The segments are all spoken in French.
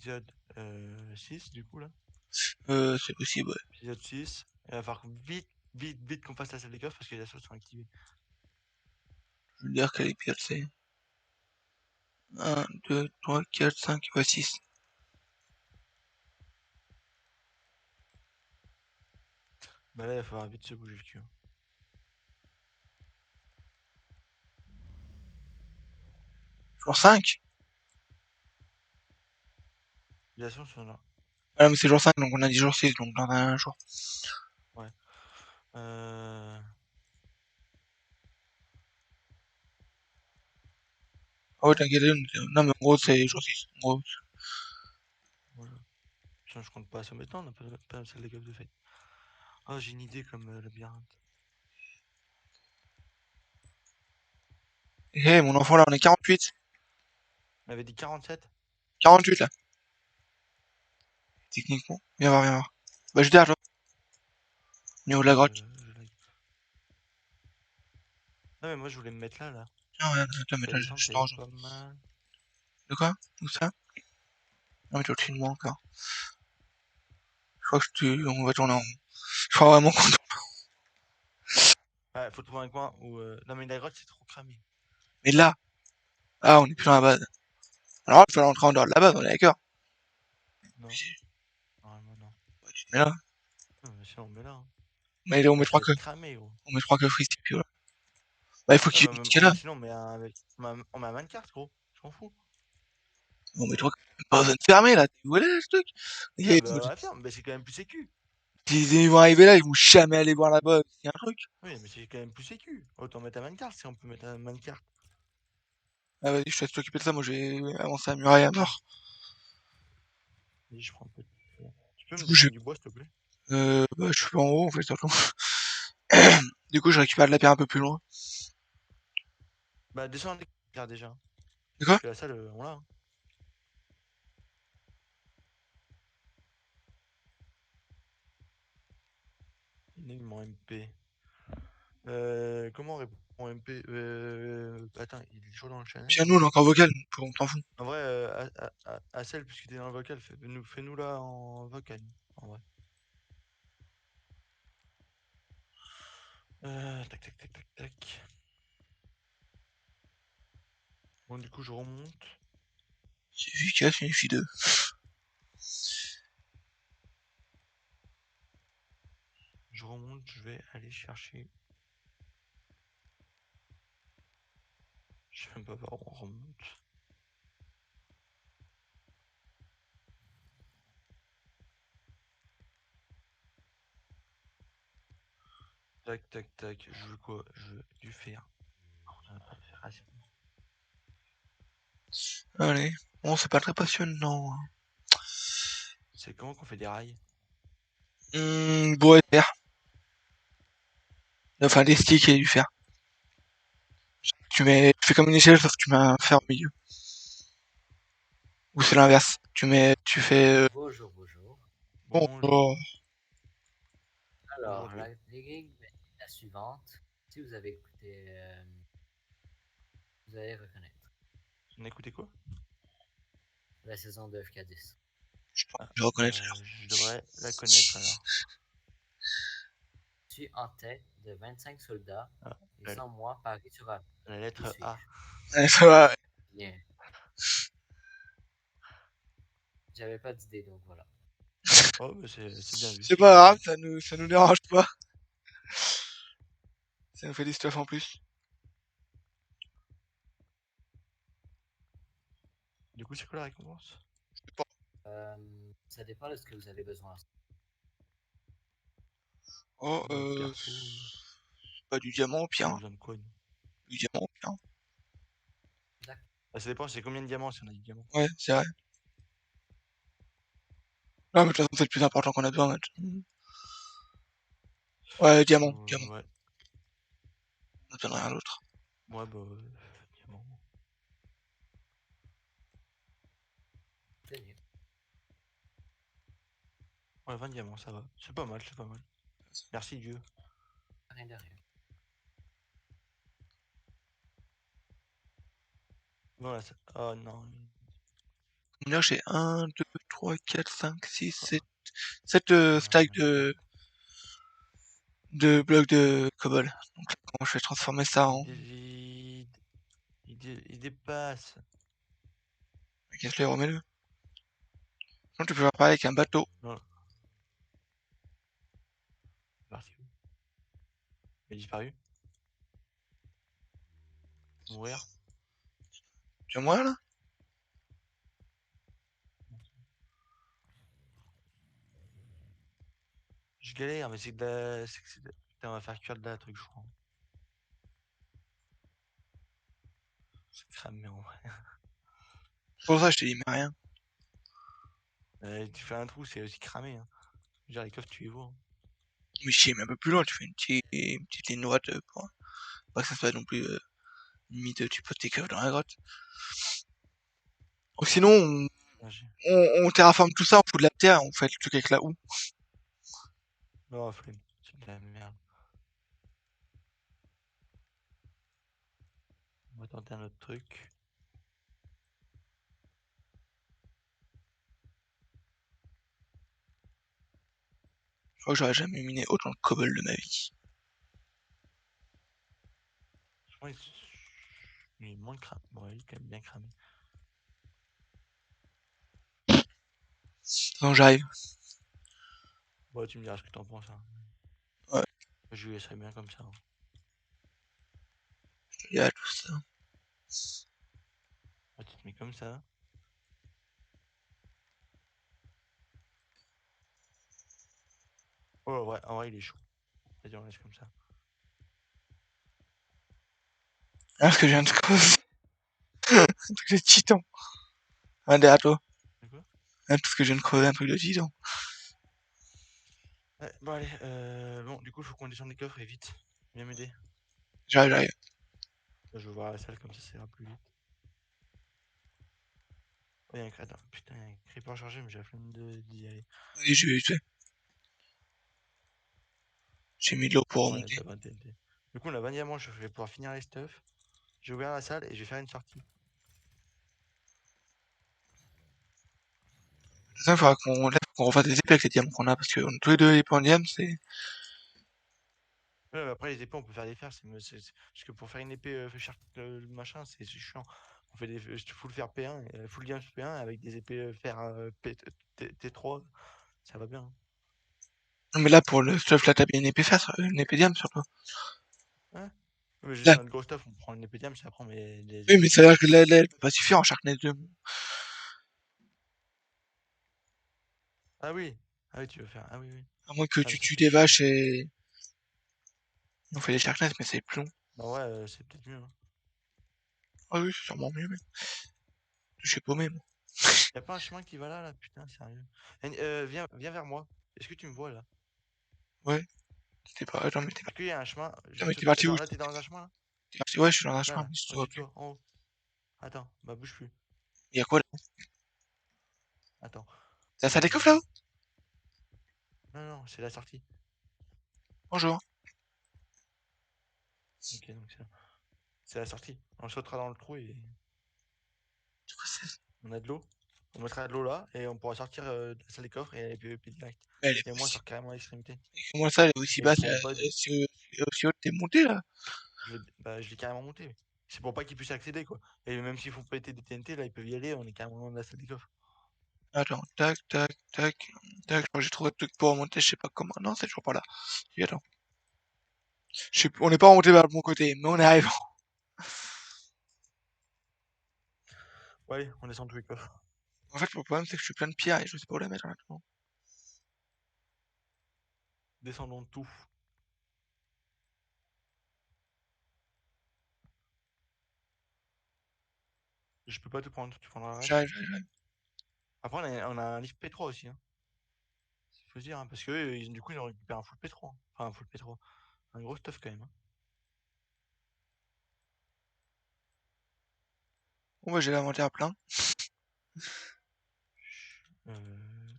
l'épisode 6 du coup là. C'est possible, ouais. Épisode 6. Il va falloir vite qu'on fasse la salle des coffres parce que les assos sont activés. Je veux dire quel épisode c'est. 1, 2, 3, 4, 5, ouais, 6. Bah là, il va falloir vite se bouger le cul. Jour 5? Les assos sont là. Ah, mais c'est jour 5, donc on a dit jour 6, donc dans un jour. Ouais. Ah ouais, t'inquiète, non, mais en gros, c'est jour 6. En gros, Voilà. Putain, je compte pas assez maintenant, on n'a pas la salle des coffres de fête. Oh, j'ai une idée comme labyrinthe. hé, mon enfant, là, on est 48. On avait dit 47. 48, là. Techniquement. Viens voir, viens voir. Bah, je derrière, toi. Niveau de la grotte. Non, mais moi, je voulais me mettre là. Tiens, regarde, attends, mais La là, descente, je elle t'en est rejoins. pas mal. De quoi? Où ça? Non, mais tu es au-dessus de moi encore. Je crois que on va tourner en rond. Je crois vraiment qu'on... Ouais, faut trouver un coin où. Non, mais la grotte, c'est trop cramé. Mais là, ah, on est plus dans la base. Alors, il fallait rentrer en dehors de la base, on est d'accord. Non, normalement, non. Bah, tu te mets là. Non, mais sinon, on met là. Hein. Mais là, Là, ça va être cramé, gros. on met 3 que free stick, là. Bah, il faut Ouais, qu'il mais est là. sinon, on met on met un mancart, gros. Je m'en fous. On met 3 pas besoin de fermer, là. T'es où là, ce truc? Ouais, Et, bah, on va faire, mais c'est quand même plus sécu. ils vont arriver là, ils vont jamais aller voir là-bas, il y a un truc. Oui, mais c'est quand même plus sécu. Autant mettre un mancart si on peut mettre un mancart. Ah, vas-y, je te laisse t'occuper de ça, moi, j'ai avancé la muraille à mort. Vas-y, je prends un peu. Tu peux Du me coup, je, descendre du bois, s'il te plaît? bah, je suis en haut, en fait, surtout. Du coup, je récupère de la pierre un peu plus loin. Bah, descends les mancart déjà. De quoi? Parce que la salle, on l'a. Hein. Énigme en MP. Comment on répond en MP? Attends, il est toujours dans le channel. Puis à nous, on est encore vocal, on t'en fout. En vrai, à celle, puisque t'es dans le vocal, fais-nous là en vocal. En vrai. Tac. Bon, du coup, je remonte. C'est efficace, une fille 2. Je vais aller chercher. Je sais même pas par où on remonte. Tac. Je veux quoi? Je veux du fer. On va pas le faire assez. Allez. Bon, c'est pas très passionnant. C'est comment qu'on fait des rails? Bois et fer. Enfin, des sticks et du fer. Tu fais comme une échelle, sauf que tu mets un fer au milieu. Ou c'est l'inverse. Tu fais, Bonjour. bon, Bonjour. oh, Alors, Bonjour. les règles est la suivante. Si vous avez écouté, vous allez reconnaître On a écouté quoi? la saison de FK10. je reconnais ça. Je devrais la connaître alors. Je suis en tête de 25 soldats Ah, et la, sans moi, Paris sera. la Qui lettre suis-je? A. Allez, ça va. Bien. J'avais pas d'idée, donc voilà. Oh, mais c'est bien vu. C'est pas grave, ça nous dérange pas. Ça nous fait des stuff en plus. Du coup, c'est quoi la récompense? Ça dépend de ce que vous avez besoin. Oh, Perso, pas du diamant au on pire. a besoin de quoi, nous? Du diamant au pire. D'accord. Bah, ça dépend, c'est combien de diamants si on a du diamant. Ouais, c'est vrai. Non, mais de toute façon, c'est le plus important qu'on a besoin, mec. Ouais, diamant. Ouais. On a besoin de rien d'autre. Ouais, bah, diamant. C'est bien. Ouais, 20 diamants, ça va. C'est pas mal. Merci Dieu. Rien de rien. Voilà, ça... Oh non. Combien j'ai 1, 2, 3, 4, 5, 6, Oh, 7. 7 stacks de blocs de cobble. Donc là, comment je vais transformer ça en... il dépasse. Casse-le, remets-le. Sinon tu peux faire pareil avec un bateau. Non. C'est parti où? Il a disparu. Mourir. Tu vois moi là? Je galère, mais c'est de la. Putain, on va faire cuire de la truc, je crois. C'est cramé en vrai. C'est pour ça que je te dis mais rien. Tu fais un trou, c'est aussi cramé. Hein. Je veux dire, les coffres, tu les vois. Hein. Mais je mais un peu plus loin, tu fais une petite ligne droite pour pas que ça soit non plus limite tu poses tes coffres dans la grotte. Ou sinon Ah, on terraforme tout ça, on fout de la terre, on fait le truc avec la houe. non, flemme. C'est de la merde. On va tenter un autre truc. Je crois que j'aurais jamais miné autant de cobble de ma vie. Je crois qu'il est moins cramé. Bon, il est quand même bien cramé. Non, j'arrive. Bon, tu me diras ce que t'en penses. Hein. Ouais, Je lui laisserai bien comme ça. Hein. il y a tout ça. Ah, tu te mets comme ça. Oh, ouais, en vrai, il est chaud. Vas-y, on laisse comme ça. Ah, ce que je viens de cause. Un truc de titan. Un derrière toi. D'accord. Ah, tout ce que je viens de crever, un truc de titan. Ouais, bon, allez. Bon, du coup, il faut qu'on descende les coffres et vite. Viens m'aider. J'arrive, j'arrive. Je vais voir la salle comme ça ira plus vite. Oh, attends, putain, il y a un creeper chargé, mais j'ai la flemme d'y aller. Vas-y, je vais vite fait. J'ai mis de l'eau pour Ouais, remonter. t'as 20 TNT. Du coup, on a 20 diamants, je vais pouvoir finir les stuff. J'ai ouvert la salle et je vais faire une sortie. Ça, il faudra qu'on refasse des épées avec les diamants qu'on a, parce que on a tous les deux épées en diamant, c'est... Ouais, après, les épées, on peut faire des fers. Parce que pour faire une épée machin, c'est chiant. On fait des. Faut le faire P1, full diamant P1 avec des épées fer T3. Ça va bien. Hein. Non, mais là, pour le stuff, là, t'as bien une épée face, une épée diamant, surtout. Ouais. Mais juste Là. dans notre gros stuff, on prend une épée diamant, c'est après on met des Oui, mais épées ça veut fer. dire que là, elle peut pas suffire en Sharkness 2. Ah oui. Ah oui, tu veux faire. Ah oui, oui. À moins que Ah, mais tu ça tues fait des chier. vaches et... On fait des Sharkness, mais c'est plus long. Bah ouais, c'est peut-être mieux. Hein. Ah oui, c'est sûrement mieux, mais... Je suis paumé, moi. Y a pas un chemin qui va là, putain, sérieux. Viens vers moi. Est-ce que tu me vois là? Ouais, t'es pas... Attends, mais t'es Est-ce qu'il y a un chemin non, mais juste t'es au-dessus? parti où? Attends, là, t'es dans un chemin là? T'es parti... Ouais, je suis dans un Là, chemin, là, mais je te vois au-dessus de plus. toi, en haut. Attends, bah bouge plus. Y'a quoi, là? Attends. T'as ça des coffres, Euh... là-haut? Non, non, c'est la sortie. Bonjour. Ok, donc c'est la sortie. On sautera dans le trou et C'est quoi ça? on a de l'eau. On mettra de l'eau là et on pourra sortir de la salle des coffres et puis direct. Elle est Et pas moi, aussi... sort carrément à l'extrémité. Comment ça, elle est aussi Et basse, mon pod, aussi haute, t'es monté, là? je l'ai carrément monté. C'est pour pas qu'ils puissent accéder quoi. Et même s'ils font péter des TNT, là, ils peuvent y aller. On est carrément dans la salle des coffres. Attends, tac, tac, tac, tac. Je crois que j'ai trouvé un truc pour remonter, je sais pas comment. Non, c'est toujours pas là. Et attends. Je sais... On n'est pas remonté vers le bon côté, mais on est arrivé. Ouais, on descend tous les coffres. En fait, le problème, c'est que je suis plein de pierres et je sais pas où la mettre maintenant. Descendons tout. Je peux pas tout prendre, tu prendras le reste. J'arrive, j'arrive, j'arrive. Après, on a un livre P3 aussi. Hein. Faut se dire, hein, parce que du coup, ils ont récupéré un full P3. Hein. Enfin, un full P3. Un gros stuff quand même. Hein. Bon, bah, j'ai l'inventaire plein. Euh...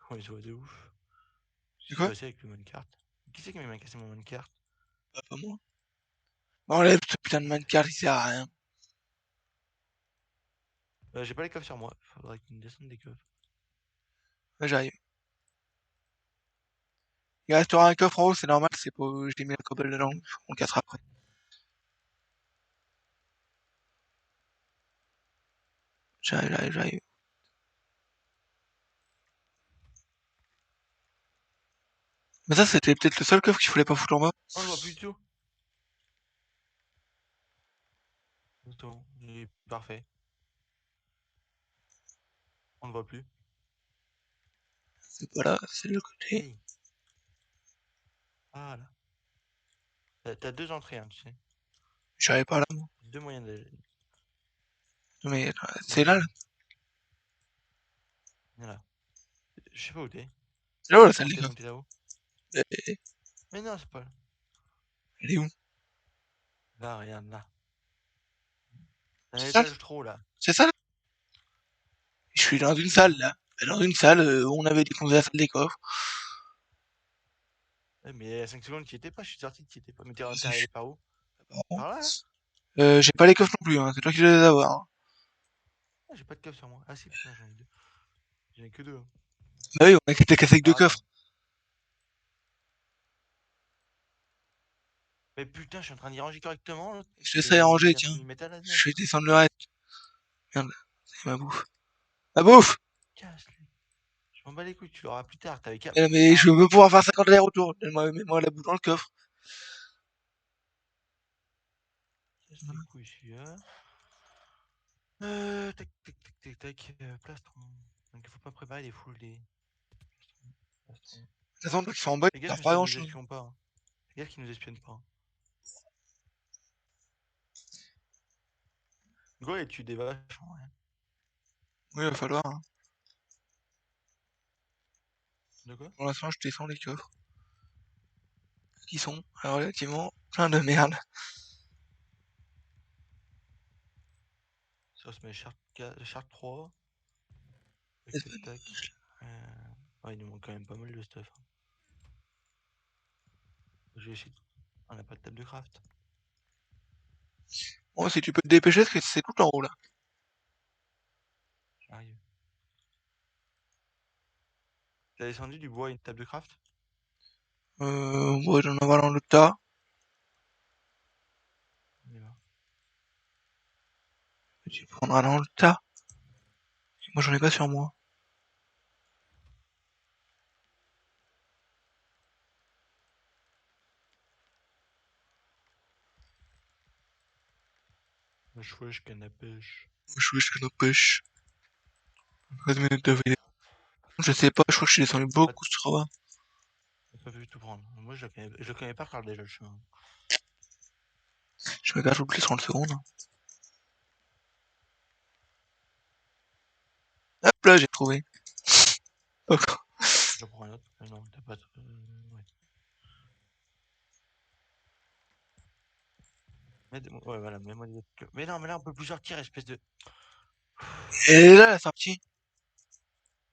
Ouais, je vois de ouf. C'est Qu'est-ce qui s'est quoi? passé avec le minecart? Qui c'est qui m'a cassé mon minecart? Bah, pas moi. Enlève ce putain de minecart, il sert à rien. J'ai pas les coffres sur moi. Faudrait qu'ils me descendent des coffres. Ouais, j'arrive. Il restera un coffre en haut, c'est normal, c'est pas... J'ai mis la cobble dedans, on le cassera après. J'arrive. Mais ça, c'était peut-être le seul coffre qu'il fallait pas foutre en bas. Oh, je vois plus du tout. Attends, parfait. On ne voit plus. C'est pas là, c'est de l'autre côté. Hey. Ah là. T'as deux entrées, hein, tu sais. J'arrive pas là, moi. Deux moyens d'aller. Mais c'est là, là. Voilà. Je sais pas où t'es. C'est là où la salle Où des t'es coffres. donc t'es là-haut? Elle Mais non, c'est pas là. est où? Là, regarde, là. Un C'est ça? étage trop, là. C'est ça là? Je suis dans une Oui. salle là. Dans une salle où on avait défoncé la salle des coffres. Ouais, mais il y a 5 secondes, tu y étais pas. Je suis sorti, tu y étais pas. Mais t'es Je arrivé suis par où? pas. Par là, là? J'ai pas les coffres non plus, hein. C'est toi qui dois les avoir. Hein. Ah, j'ai pas de coffre sur moi. Ah si, putain, j'en ai deux. J'en ai que deux, hein. Bah oui, on a été cassé avec deux Alors, attends. coffres. Mais putain, je suis en train d'y ranger correctement, là. Je te laisserai ranger, Il a tiens. tout mis métal là-dedans. Je vais descendre le reste. Merde, c'est ma bouffe. Ma bouffe! Casse-les. Je m'en bats les couilles, tu l'auras plus tard. T'avais qu'à. Mais Ah, je veux pouvoir faire 50 allers-retours. Mets-moi la bouffe dans le coffre. casse les couilles, celui-là. Tac. Plastron. Donc il faut pas préparer les foules des. Plastron. De toute façon, toi, tu fais en bas, Fais tu gaffe perds que pas ça grand nous chose. espionne pas. Hein. Fais gaffe qu'ils nous espionnent pas. Hein. Go et tu des vaches en rien. Oui, il va falloir. Hein. De quoi? Pour l'instant, je descends les coffres. Qui sont relativement plein de merde. Ça se met charte 3. Tac. Ouais, il nous manque quand même pas mal de stuff. Hein. Je vais essayer. On n'a pas de table de craft. Bon, si tu peux te dépêcher, parce que c'est tout en haut là. J'arrive. T'as descendu du bois et une table de craft? Ouais, d'en avoir dans le tas. On y va. Tu prendras dans le tas. Moi, j'en ai pas sur moi. Wesh, canne à pêche. Je nos pêche. 13 minutes de vidéo. Je sais pas, je crois que je suis descendu beaucoup sur bas. J'ai pas pu tout prendre. Moi, je le connais pas, Carl, déjà, le chemin. Je me gâche toutes les 30 secondes. Hop là, j'ai trouvé. Encore. J'en prends un autre. Non, t'as pas. Ouais. Ouais, voilà, mets-moi des autres. Mais non, mais là, on peut plus sortir, espèce de. Et là, la sortie.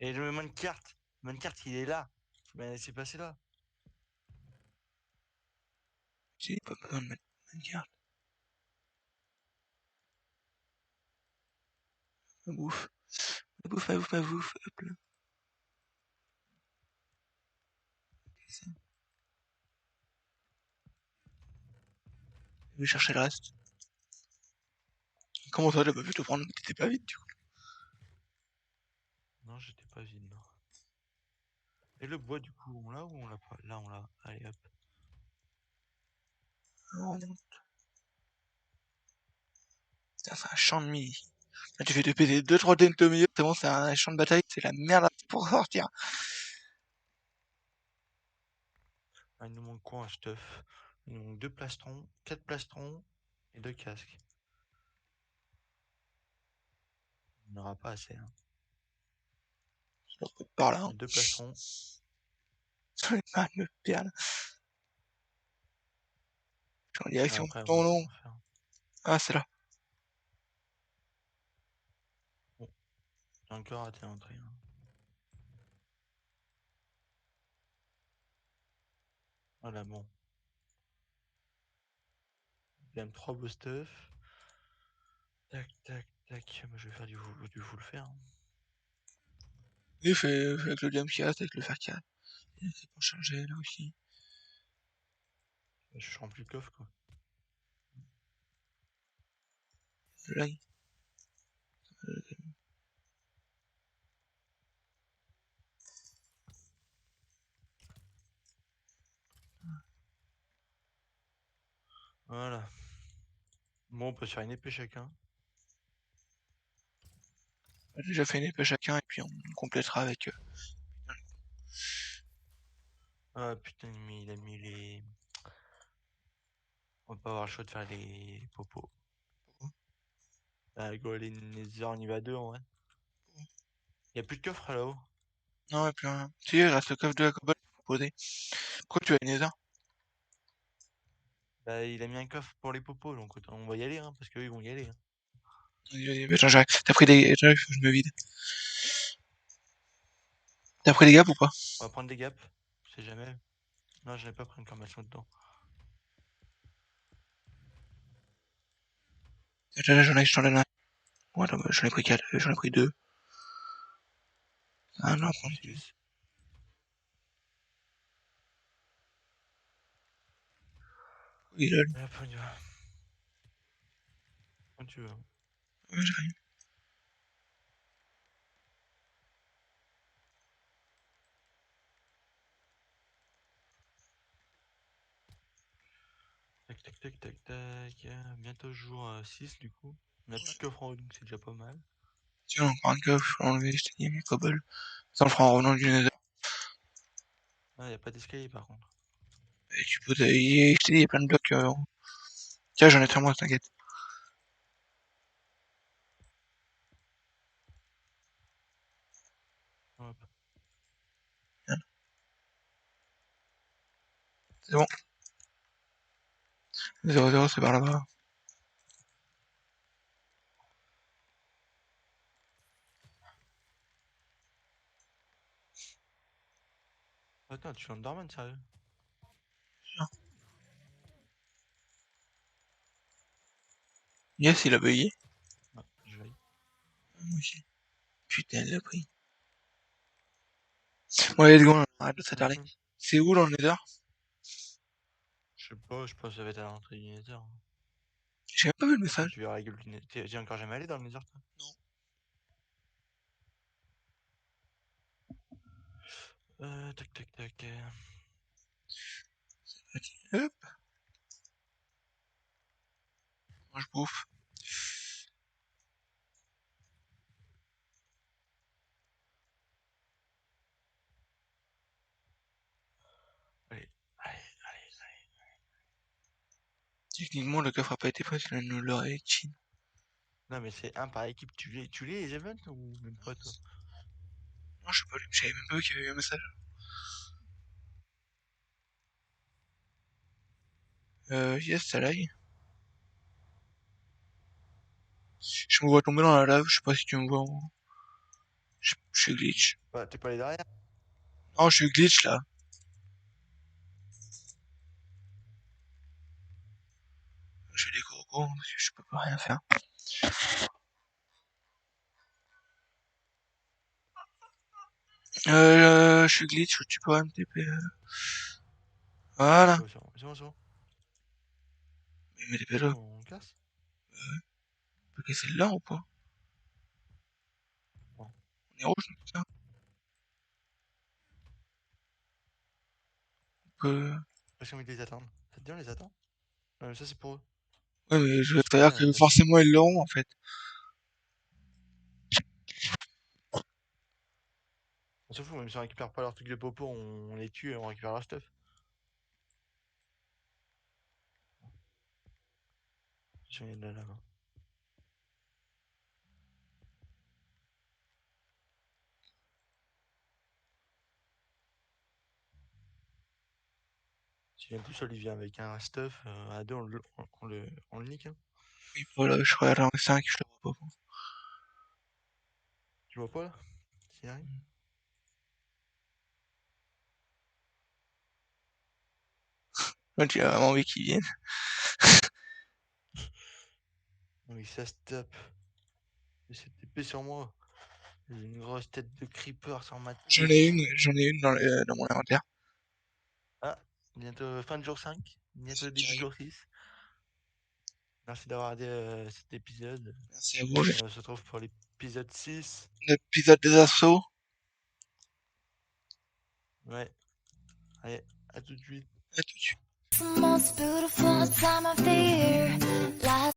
Et le minecart. Le minecart, il est là. Mais c'est passé là. J'ai pas besoin de mettre une carte. Ma bouffe. Ma bouffe. Hop là. Je vais chercher le reste. Comment ça, j'ai pas pu te prendre? T'étais pas vite, du coup. Non, j'étais pas vide, non. Et le bois, du coup, on l'a ou on l'a pas? Là, on l'a. Allez, hop. Oh, putain, c'est un champ de mine. Là, tu fais te péter 2-3 dents au milieu, c'est bon, c'est un champ de bataille, c'est la merde pour sortir. Ah, il nous manque quoi, un stuff? Il nous manque 2 plastrons, 4 plastrons et 2 casques. On n'aura pas assez, hein. Par là, hein. 2 plastrons. J'en ai marre de me perdre. Je suis en direction de Après, on ton va nom. en faire. Ah, c'est là. Bon, j'ai encore raté l'entrée. Hein. Voilà, bon. Quand même 3 beaux stuff. Tac. Tac, moi je vais faire du full fer. Et fais avec le diamant qui reste, avec le fer qui reste. C'est pour charger là aussi. Je remplis le coffre quoi. Là, Voilà. Bon, on peut se faire une épée chacun. on a déjà fait une épée chacun et puis on complétera avec. Ah putain, il a mis les. On va pas avoir le choix de faire les popos. Ah, go, les Nether, on y va deux en vrai. Y'a plus de coffre là-haut. Non, et puis rien. Si, il reste le coffre de la cobalt posé. Pourquoi tu as une nether? Bah, il a mis un coffre pour les popos, donc on va y aller, hein, parce qu'eux ils vont y aller. Hein. Attends, j'arrive. T'as pris des. J'arrive, faut que je me vide. T'as pris des gaps ou pas? On va prendre des gaps, on sait jamais. Non, j'en ai pas pris une formation dedans. Attends, j'en ai un. Ouais, attends, j'en ai pris 4, j'en ai pris 2. Ah non, prends 6. oui, là, Hop, on y va. Quand tu veux. ouais, j'arrive. Tac, tac, tac, tac, tac. Bientôt jour 6 du coup. On a plus de coffre en haut, donc c'est déjà pas mal. Tiens, on prend un coffre, je vais enlever, je t'ai dit, mes cobbles. Ça, on le fera en revenant du nether. Ah, y a pas d'escalier par contre. Et tu peux. Je t'ai dit, il y a plein de blocs. Tiens, j'en ai 3 moi, t'inquiète. Hop. C'est bon. 0-0, c'est par là-bas. Attends, tu es Enderman, sérieux? Yes, il a bugué. Ah, je vais. Moi aussi. Putain, il l'a pris. Bon, allez, let's go, on arrête de s'attarder. C'est où dans le nether? Je sais pas, je pense que ça va être à l'entrée du Nether. J'ai même pas vu le Quand message. tu verras la gueule du Nether. T'es encore jamais allé dans le Nether, toi? Tac, tac, tac. Hop. Moi, je bouffe. Allez, allez, allez. Techniquement, le coffre a pas été pris, parce qu'il nous l'aurait cheat. Non, mais c'est un par équipe. Tu lis les events ou même pas, toi? Non, je sais pas, j'avais même pas vu qu'il y avait eu un message. Yes, ça l'aille. Je me vois tomber dans la lave, je sais pas si tu me vois. Je suis glitch. Bah, t'es pas allé derrière? Oh, je suis glitch là. Je fais des corocos, parce que je peux pas rien faire. Je suis glitch, tu peux me TP. Voilà. C'est bon, c'est bon, c'est bon. Mais TP là, On casse? on peut casser là ou pas? Bon. On est rouge, donc ça. On peut. Parce qu'on va les attendre. Ça te dit, on les attend? Non, mais ça, c'est pour eux. Ouais, mais je veux C'est pas dire que forcément ils l'auront en fait. On s'en fout, même si on récupère pas leur truc de popo, on les tue et on récupère leur stuff. Je viens de là, là. Si vient tout seul, il vient avec un stuff. À deux, on le nique. Hein. Oui, voilà, je regarde en 5, je le vois pas. Tu vois pas là? S'il arrive? Moi, j'ai vraiment envie qu'ils viennent. Oui, ça stop. J'ai cette épée sur moi. J'ai une grosse tête de creeper sur ma tête. J'en ai une dans mon inventaire. Ah, bientôt fin de jour 5, bientôt C'est début de terrible. jour 6. Merci d'avoir regardé cet épisode. Merci à vous. On se retrouve pour l'épisode 6. L'épisode des assauts. Ouais. Allez, à tout de suite. À tout de suite. It's the most beautiful time of the year.